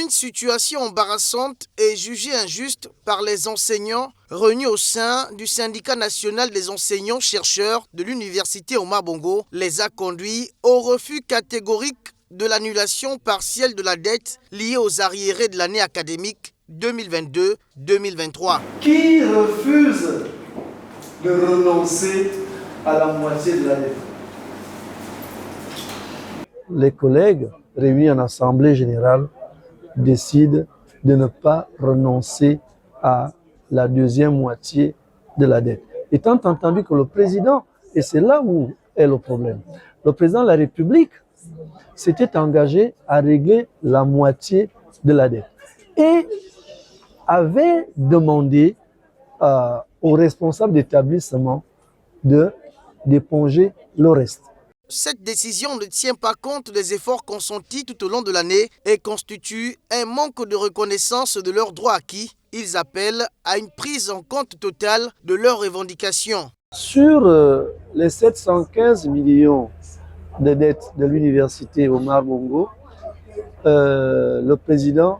Une situation embarrassante et jugée injuste par les enseignants réunis au sein du syndicat national des enseignants-chercheurs de l'université Omar Bongo les a conduits au refus catégorique de l'annulation partielle de la dette liée aux arriérés de l'année académique 2022-2023. Qui refuse de renoncer à la moitié de la dette? Les collègues réunis en assemblée générale décident de ne pas renoncer à la deuxième moitié de la dette. Étant entendu que le président, et c'est là où est le problème, le président de la République s'était engagé à régler la moitié de la dette et avait demandé aux responsables d'établissement d'éponger le reste. Cette décision ne tient pas compte des efforts consentis tout au long de l'année et constitue un manque de reconnaissance de leurs droits acquis. Ils appellent à une prise en compte totale de leurs revendications. Sur les 715 millions de dettes de l'université Omar Bongo, le président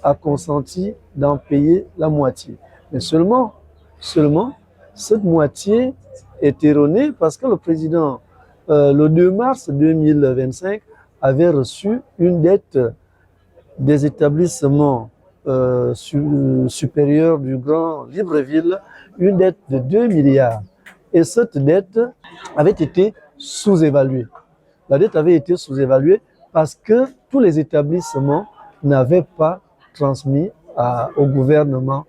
a consenti d'en payer la moitié. Mais seulement, cette moitié est erronée parce que le président, le 2 mars 2025, avait reçu une dette des établissements supérieurs du Grand Libreville, une dette de 2 milliards. Et cette dette avait été sous-évaluée. La dette avait été sous-évaluée parce que tous les établissements n'avaient pas transmis au gouvernement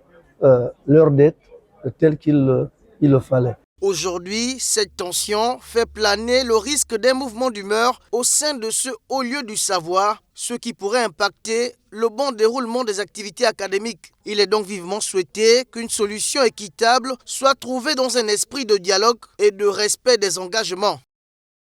leur dette telle qu'il le fallait. Aujourd'hui, cette tension fait planer le risque d'un mouvement d'humeur au sein de ce haut lieu du savoir, ce qui pourrait impacter le bon déroulement des activités académiques. Il est donc vivement souhaité qu'une solution équitable soit trouvée dans un esprit de dialogue et de respect des engagements.